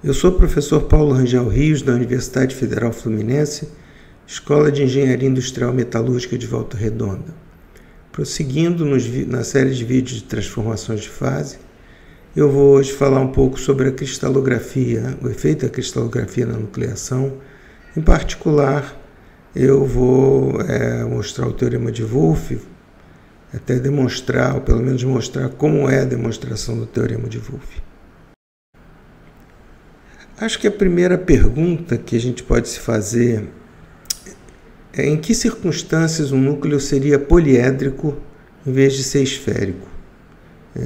Eu sou o professor Paulo Rangel Rios, da Universidade Federal Fluminense, Escola de Engenharia Industrial Metalúrgica de Volta Redonda. Prosseguindo na série de vídeos de transformações de fase, eu vou hoje falar um pouco sobre a cristalografia, o efeito da cristalografia na nucleação. Em particular, eu vou mostrar o teorema de Wolff, até demonstrar, ou pelo menos mostrar como é a demonstração do teorema de Wolff. Acho que a primeira pergunta que a gente pode se fazer é em que circunstâncias um núcleo seria poliédrico em vez de ser esférico.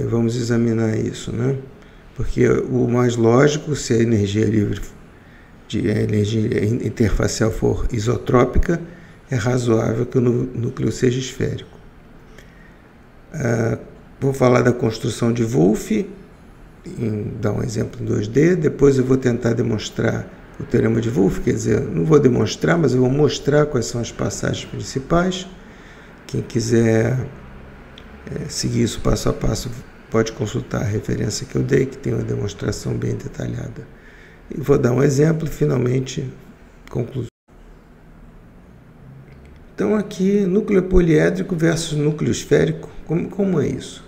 Vamos examinar isso, né? Porque o mais lógico, se a energia livre, a energia interfacial for isotrópica, é razoável que o núcleo seja esférico. Vou falar da construção de Wolff, dar um exemplo em 2D, depois eu vou tentar demonstrar o teorema de Wolff, quer dizer, não vou demonstrar, mas eu vou mostrar quais são as passagens principais. Quem quiser seguir isso passo a passo pode consultar a referência que eu dei, que tem uma demonstração bem detalhada. E vou dar um exemplo e finalmente conclusão. Então aqui, núcleo poliédrico versus núcleo esférico, como é isso?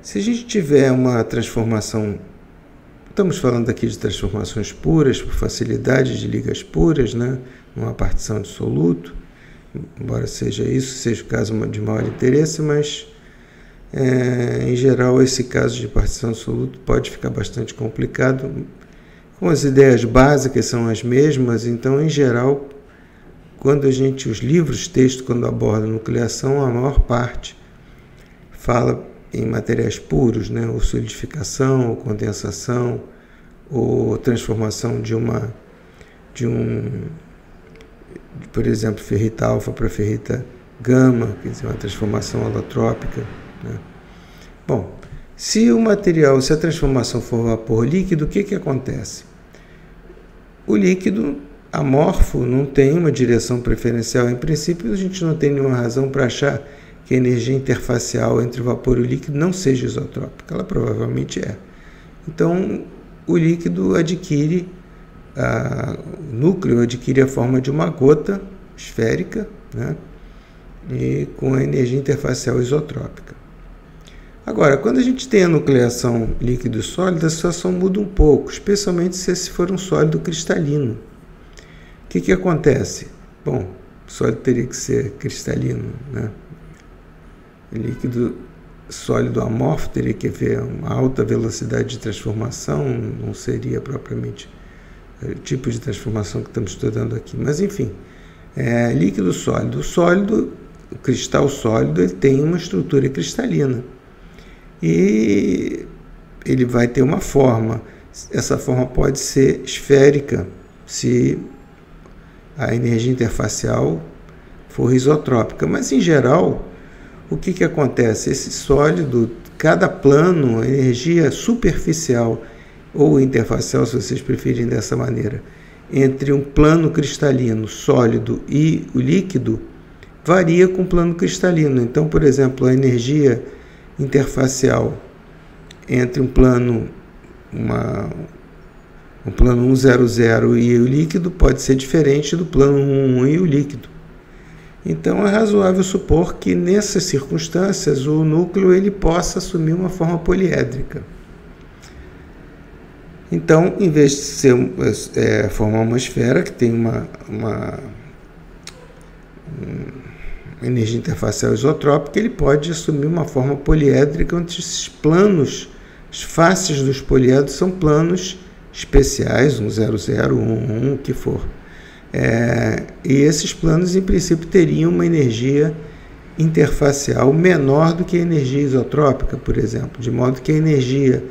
Se a gente tiver uma transformação, estamos falando aqui de transformações puras, por facilidade de ligas puras, né? Uma partição de soluto, embora seja o caso de maior interesse, mas em geral esse caso de partição de soluto pode ficar bastante complicado. Com as ideias básicas são as mesmas, então em geral, quando os livros, texto, quando abordam nucleação, a maior parte fala em materiais puros, né? Ou solidificação, ou condensação, ou transformação por exemplo, ferrita alfa para ferrita gama, quer dizer, uma transformação alotrópica, né? Bom, se a transformação for vapor líquido, o que acontece? O líquido amorfo não tem uma direção preferencial. Em princípio, a gente não tem nenhuma razão para achar que a energia interfacial entre o vapor e o líquido não seja isotrópica. Ela provavelmente é. Então, o líquido o núcleo adquire a forma de uma gota esférica, né? E com a energia interfacial isotrópica. Agora, quando a gente tem a nucleação líquido e sólido, a situação muda um pouco, especialmente se esse for um sólido cristalino. O que acontece? Bom, o sólido teria que ser cristalino, né? Líquido sólido amorfo teria que haver uma alta velocidade de transformação, não seria propriamente o tipo de transformação que estamos estudando aqui. Mas, enfim, líquido sólido. O cristal sólido, ele tem uma estrutura cristalina. E ele vai ter uma forma. Essa forma pode ser esférica, se a energia interfacial for isotrópica. Mas, em geral, o que acontece? Esse sólido, cada plano, a energia superficial ou interfacial, se vocês preferirem dessa maneira, entre um plano cristalino sólido e o líquido, varia com o plano cristalino. Então, por exemplo, a energia interfacial entre um plano 100 e o líquido pode ser diferente do plano 11 e o líquido. Então, é razoável supor que, nessas circunstâncias, o núcleo ele possa assumir uma forma poliédrica. Então, em vez de formar uma esfera que tem uma energia interfacial isotrópica, ele pode assumir uma forma poliédrica, onde esses planos, as faces dos poliedros são planos especiais, 100, 11, o que for. E esses planos, em princípio, teriam uma energia interfacial menor do que a energia isotrópica, por exemplo, de modo que a energia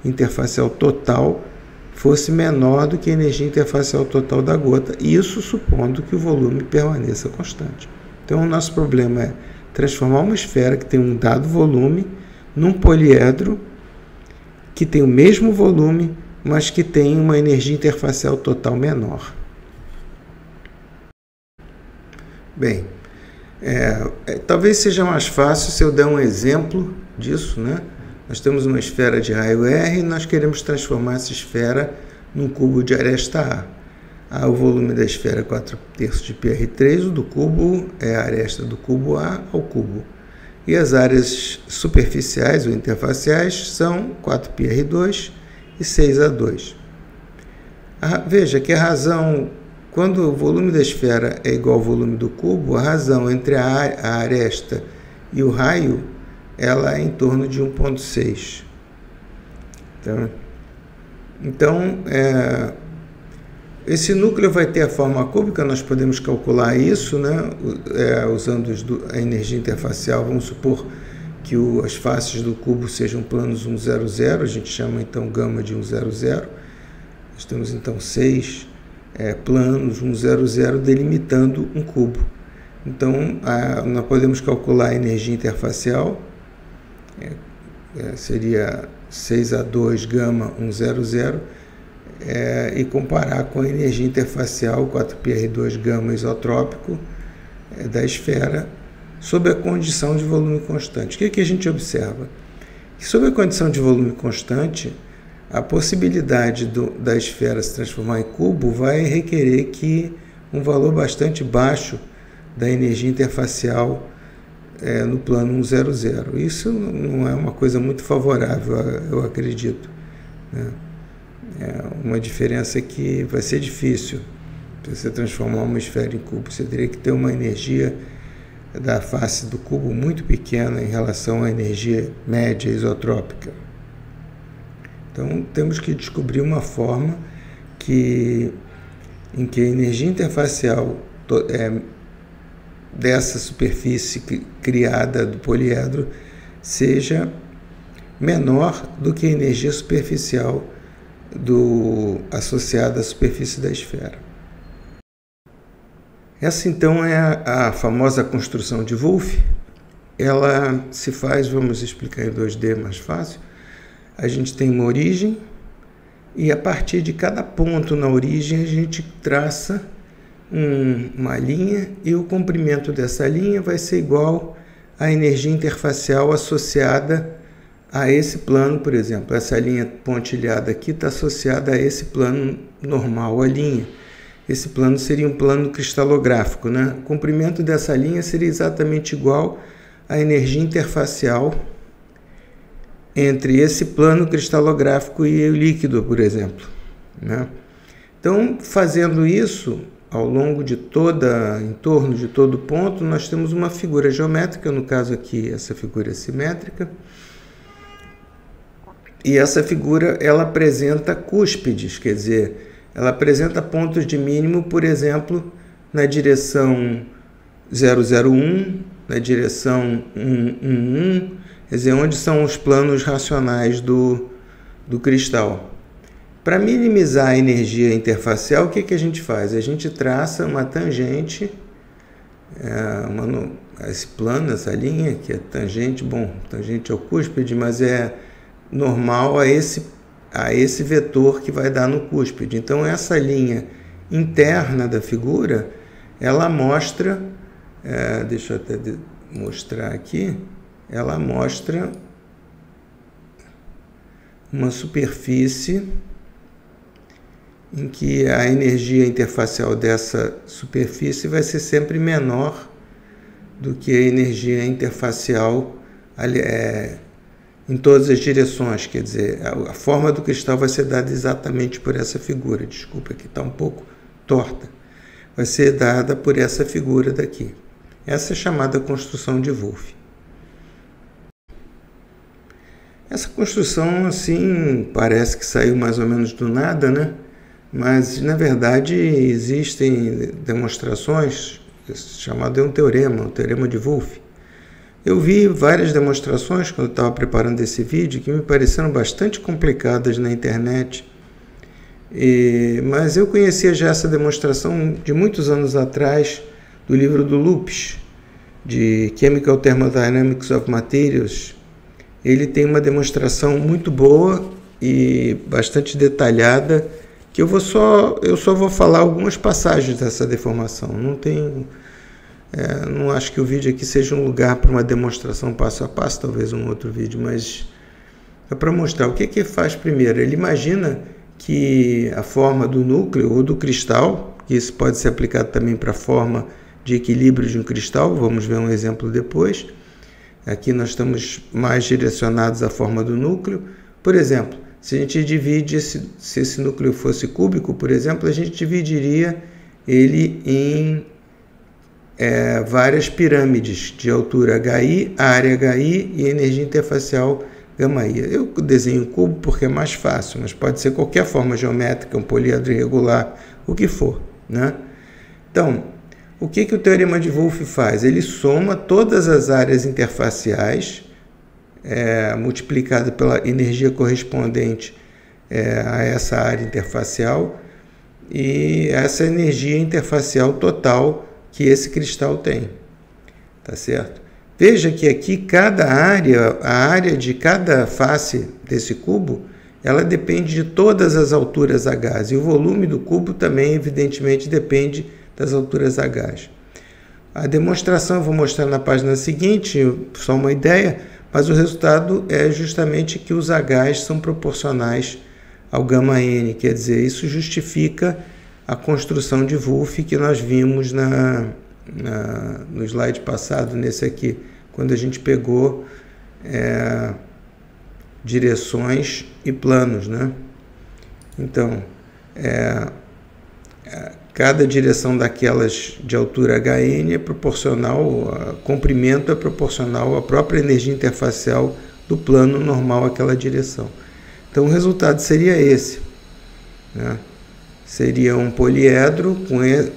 interfacial total fosse menor do que a energia interfacial total da gota, isso supondo que o volume permaneça constante. Então, o nosso problema é transformar uma esfera que tem um dado volume num poliedro que tem o mesmo volume, mas que tem uma energia interfacial total menor. Bem, talvez seja mais fácil se eu der um exemplo disso, né? Nós temos uma esfera de raio R e nós queremos transformar essa esfera num cubo de aresta A. O volume da esfera é 4/3 de πr3, o do cubo é a aresta do cubo A ao cubo. E as áreas superficiais ou interfaciais são 4πr2 e 6A2. Veja que a razão, quando o volume da esfera é igual ao volume do cubo, a razão entre a aresta e o raio, ela é em torno de 1,6. Então, esse núcleo vai ter a forma cúbica, nós podemos calcular isso, né? Usando a energia interfacial. Vamos supor que as faces do cubo sejam planos 1, 0, 0, a gente chama então gama de 1, 0, 0. Nós temos então 6 planos 1, 0, 0 delimitando um cubo. Então, nós podemos calcular a energia interfacial, seria 6A2 gama 1, 0, 0, e comparar com a energia interfacial 4πr2 gama isotrópico da esfera sob a condição de volume constante. O que a gente observa? Que sob a condição de volume constante, a possibilidade da esfera se transformar em cubo vai requerer que um valor bastante baixo da energia interfacial no plano 1, 0, 0. Isso não é uma coisa muito favorável, eu acredito, né? É uma diferença que vai ser difícil você transformar uma esfera em cubo. Você teria que ter uma energia da face do cubo muito pequena em relação à energia média isotrópica. Então, temos que descobrir uma forma em que a energia interfacial dessa superfície criada do poliedro seja menor do que a energia superficial associada à superfície da esfera. Essa então é a famosa construção de Wolff. Ela se faz, vamos explicar em 2D mais fácil. A gente tem uma origem e a partir de cada ponto na origem a gente traça uma linha e o comprimento dessa linha vai ser igual à energia interfacial associada a esse plano, por exemplo. Essa linha pontilhada aqui está associada a esse plano normal, a linha. Esse plano seria um plano cristalográfico, né? O comprimento dessa linha seria exatamente igual à energia interfacial entre esse plano cristalográfico e o líquido, por exemplo, né? Então, fazendo isso, ao longo em torno de todo ponto, nós temos uma figura geométrica, no caso aqui, essa figura é simétrica, e essa figura, ela apresenta cúspides, quer dizer, ela apresenta pontos de mínimo, por exemplo, na direção 001, na direção 111, quer dizer, onde são os planos racionais do cristal. Para minimizar a energia interfacial, o que a gente faz? A gente traça uma tangente, esse plano, essa linha, que é tangente, tangente ao cúspide, mas é normal a esse vetor que vai dar no cúspide. Então, essa linha interna da figura, ela mostra, deixa eu até mostrar aqui, ela mostra uma superfície em que a energia interfacial dessa superfície vai ser sempre menor do que a energia interfacial em todas as direções, quer dizer, a forma do cristal vai ser dada exatamente por essa figura. Desculpa, aqui está um pouco torta. Vai ser dada por essa figura daqui. Essa é chamada construção de Wolff. Essa construção, assim, parece que saiu mais ou menos do nada, né? Mas, na verdade, existem demonstrações, chamado é um teorema, o teorema de Wolff. Eu vi várias demonstrações quando eu estava preparando esse vídeo que me pareceram bastante complicadas na internet, mas eu conhecia já essa demonstração de muitos anos atrás do livro do Lupes, de Chemical Thermodynamics of Materials. Ele tem uma demonstração muito boa e bastante detalhada, que eu só vou falar algumas passagens dessa deformação. Não acho que o vídeo aqui seja um lugar para uma demonstração passo a passo, talvez um outro vídeo, mas é para mostrar o que faz primeiro. Ele imagina que a forma do núcleo ou do cristal, que isso pode ser aplicado também para a forma de equilíbrio de um cristal, vamos ver um exemplo depois. Aqui nós estamos mais direcionados à forma do núcleo. Por exemplo, se a gente divide, se esse núcleo fosse cúbico, por exemplo, a gente dividiria ele em várias pirâmides de altura HI, área HI e energia interfacial γI. Eu desenho cubo porque é mais fácil, mas pode ser qualquer forma geométrica, um poliedro irregular, o que for, né? Então, o que o teorema de Wolff faz? Ele soma todas as áreas interfaciais, multiplicada pela energia correspondente a essa área interfacial, e essa energia interfacial total que esse cristal tem, tá certo? Veja que aqui cada área, a área de cada face desse cubo, ela depende de todas as alturas H, e o volume do cubo também, evidentemente, depende das alturas H. A demonstração eu vou mostrar na página seguinte, só uma ideia, mas o resultado é justamente que os H são proporcionais ao γN, quer dizer, isso justifica a construção de Wolff que nós vimos no slide passado, nesse aqui, quando a gente pegou direções e planos, né? Então, cada direção daquelas de altura HN é proporcional, comprimento é proporcional à própria energia interfacial do plano normal àquela direção. Então, o resultado seria esse, né? Seria um poliedro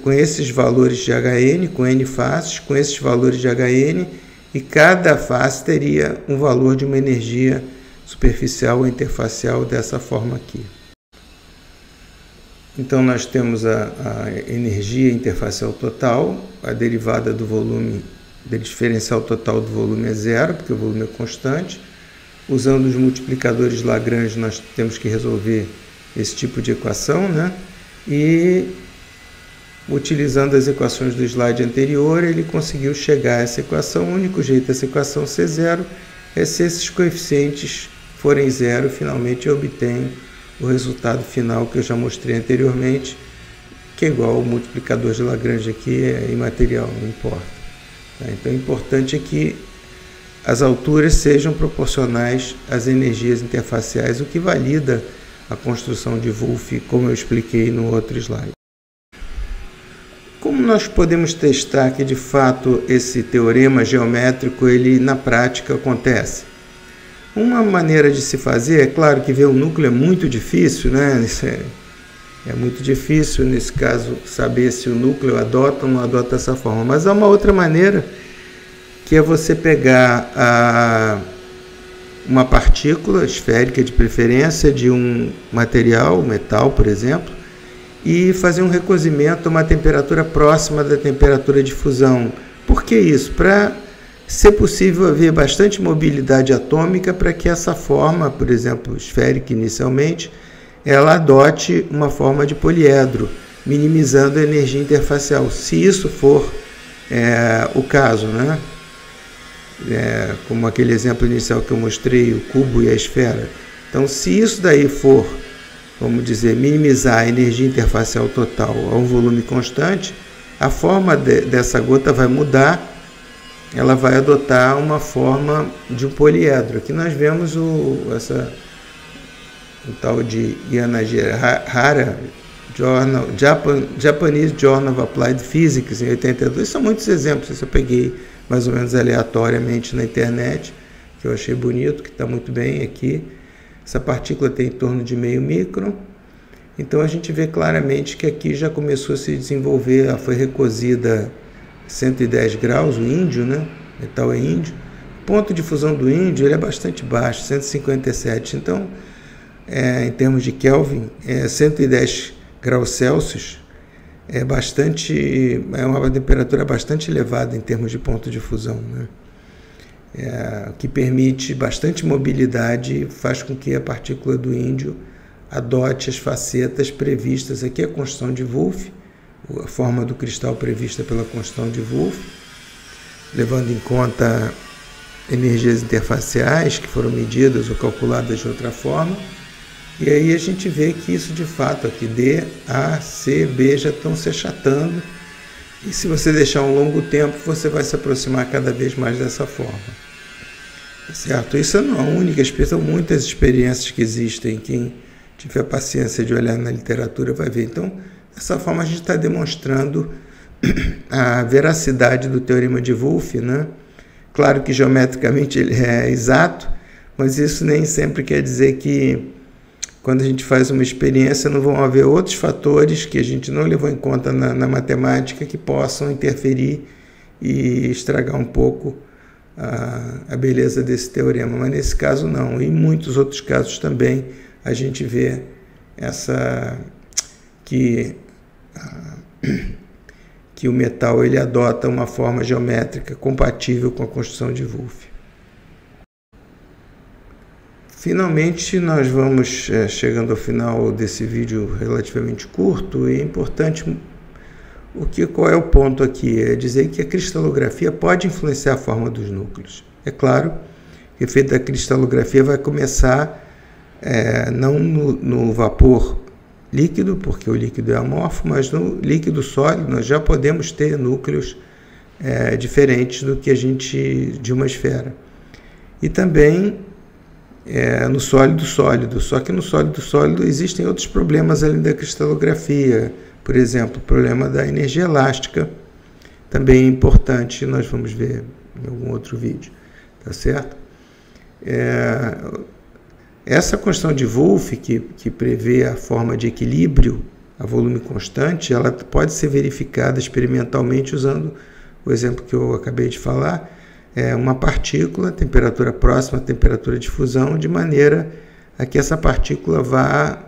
com esses valores de HN, com N faces, com esses valores de HN, e cada face teria um valor de uma energia superficial ou interfacial dessa forma aqui. Então, nós temos a energia interfacial total, a derivada do volume, do diferencial total do volume é zero, porque o volume é constante. Usando os multiplicadores de Lagrange, nós temos que resolver esse tipo de equação, né? E, utilizando as equações do slide anterior, ele conseguiu chegar a essa equação. O único jeito dessa equação ser zero é se esses coeficientes forem zero, finalmente eu obtenho o resultado final que eu já mostrei anteriormente, que é igual ao multiplicador de Lagrange aqui, é imaterial, não importa. Então, o importante é que as alturas sejam proporcionais às energias interfaciais, o que valida a construção de Wolff, como eu expliquei no outro slide. Como nós podemos testar que, de fato, esse teorema geométrico, ele na prática acontece? Uma maneira de se fazer, é claro que ver o núcleo é muito difícil, né? É muito difícil, nesse caso, saber se o núcleo adota ou não adota essa forma. Mas há uma outra maneira, que é você pegar uma partícula esférica de preferência de um material, metal, por exemplo, e fazer um recozimento a uma temperatura próxima da temperatura de fusão. Por que isso? Para ser possível haver bastante mobilidade atômica para que essa forma, por exemplo, esférica inicialmente, ela adote uma forma de poliedro, minimizando a energia interfacial. Se isso for o caso, né? Como aquele exemplo inicial que eu mostrei, o cubo e a esfera. Então, se isso daí for, vamos dizer, minimizar a energia interfacial total a um volume constante, a forma dessa gota vai mudar, ela vai adotar uma forma de um poliedro. Aqui nós vemos o tal de Yanagihara Japanese Journal of Applied Physics, em 82. São muitos exemplos, isso eu peguei mais ou menos aleatoriamente na internet, que eu achei bonito, que está muito bem aqui. Essa partícula tem em torno de meio micron. Então a gente vê claramente que aqui já começou a se desenvolver, ela foi recozida 110 graus, o índio, né? O metal é índio. O ponto de fusão do índio ele é bastante baixo, 157. Então, em termos de Kelvin, 110 graus Celsius é uma temperatura bastante elevada em termos de ponto de fusão, né? Que permite bastante mobilidade, faz com que a partícula do índio adote as facetas previstas. Aqui é a construção de Wolff, a forma do cristal prevista pela construção de Wolff, levando em conta energias interfaciais que foram medidas ou calculadas de outra forma, E aí a gente vê que isso de fato aqui, D, A, C, B já estão se achatando. E se você deixar um longo tempo, você vai se aproximar cada vez mais dessa forma. Certo? Isso não é a única experiência, são muitas experiências que existem. Quem tiver paciência de olhar na literatura vai ver. Então, dessa forma a gente está demonstrando a veracidade do teorema de Wolff, né? Claro que geometricamente ele é exato, mas isso nem sempre quer dizer que quando a gente faz uma experiência não vão haver outros fatores que a gente não levou em conta na matemática que possam interferir e estragar um pouco a beleza desse teorema. Mas nesse caso não, e em muitos outros casos também a gente vê que o metal ele adota uma forma geométrica compatível com a construção de Wolff. Finalmente, nós vamos chegando ao final desse vídeo relativamente curto, e é importante, qual é o ponto aqui? É dizer que a cristalografia pode influenciar a forma dos núcleos. É claro que o efeito da cristalografia vai começar não no vapor líquido, porque o líquido é amorfo, mas no líquido sólido nós já podemos ter núcleos diferentes do que de uma esfera. E também no sólido, só que no sólido existem outros problemas além da cristalografia, por exemplo, o problema da energia elástica, também é importante, nós vamos ver em algum outro vídeo, tá certo? Essa questão de Wolff, que prevê a forma de equilíbrio a volume constante, ela pode ser verificada experimentalmente usando o exemplo que eu acabei de falar, uma partícula, temperatura próxima à temperatura de fusão, de maneira a que essa partícula vá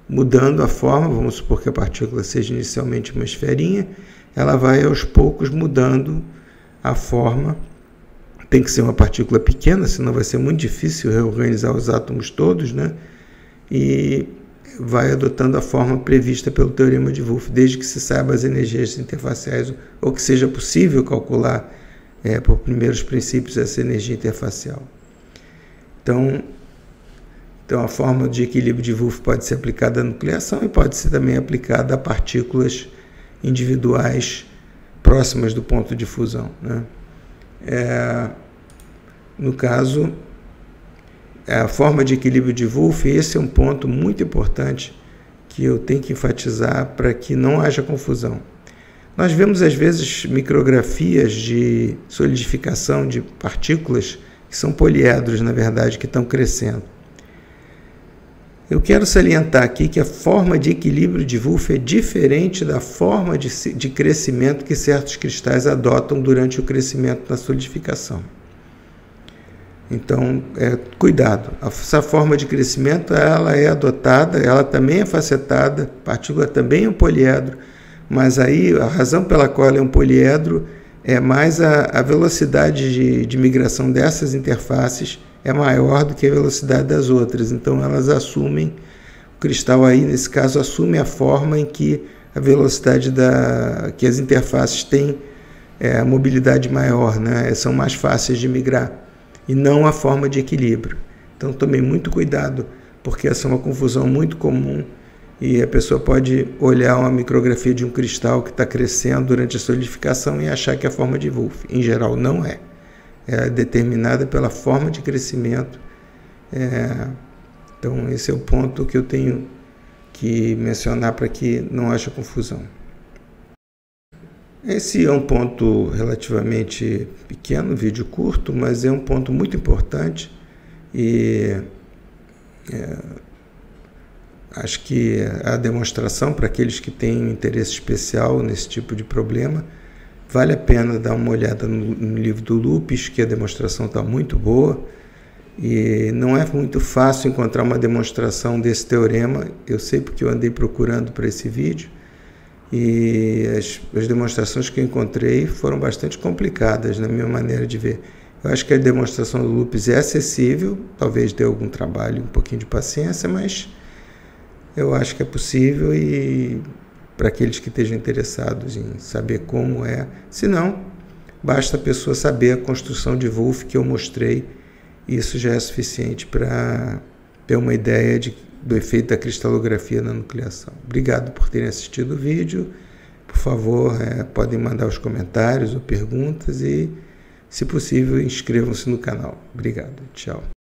mudando a forma. Vamos supor que a partícula seja inicialmente uma esferinha, ela vai aos poucos mudando a forma. Tem que ser uma partícula pequena, senão vai ser muito difícil reorganizar os átomos todos, né? E vai adotando a forma prevista pelo teorema de Wolff, desde que se saiba as energias interfaciais, ou que seja possível calcular por primeiros princípios essa energia interfacial. Então a forma de equilíbrio de Wolff pode ser aplicada à nucleação e pode ser também aplicada a partículas individuais próximas do ponto de fusão, né? No caso, a forma de equilíbrio de Wolff, esse é um ponto muito importante que eu tenho que enfatizar para que não haja confusão. Nós vemos às vezes micrografias de solidificação de partículas que são poliedros, na verdade, que estão crescendo. Eu quero salientar aqui que a forma de equilíbrio de Wolff é diferente da forma de crescimento que certos cristais adotam durante o crescimento da solidificação. Então, cuidado. Essa forma de crescimento ela é adotada, ela também é facetada, a partícula também é um poliedro, mas aí a razão pela qual ela é um poliedro é mais a velocidade de migração dessas interfaces é maior do que a velocidade das outras. Então elas assumem, o cristal aí nesse caso assume a forma em que a velocidade que as interfaces têm a mobilidade maior, né? São mais fáceis de migrar, e não a forma de equilíbrio. Então tomem muito cuidado, porque essa é uma confusão muito comum, e a pessoa pode olhar uma micrografia de um cristal que está crescendo durante a solidificação e achar que é a forma de Wolff. Em geral, não é. É determinada pela forma de crescimento. Então, esse é o ponto que eu tenho que mencionar para que não haja confusão. Esse é um ponto relativamente pequeno, vídeo curto, mas é um ponto muito importante e acho que a demonstração para aqueles que têm um interesse especial nesse tipo de problema, vale a pena dar uma olhada no livro do Lupes, que a demonstração está muito boa, e não é muito fácil encontrar uma demonstração desse teorema. Eu sei porque eu andei procurando para esse vídeo, e as demonstrações que eu encontrei foram bastante complicadas na minha maneira de ver. Eu acho que a demonstração do Lupes é acessível, talvez dê algum trabalho, um pouquinho de paciência, mas eu acho que é possível, e para aqueles que estejam interessados em saber como é, se não, basta a pessoa saber a construção de Wolff que eu mostrei, e isso já é suficiente para ter uma ideia do efeito da cristalografia na nucleação. Obrigado por terem assistido o vídeo. Por favor, podem mandar os comentários ou perguntas e, se possível, inscrevam-se no canal. Obrigado. Tchau.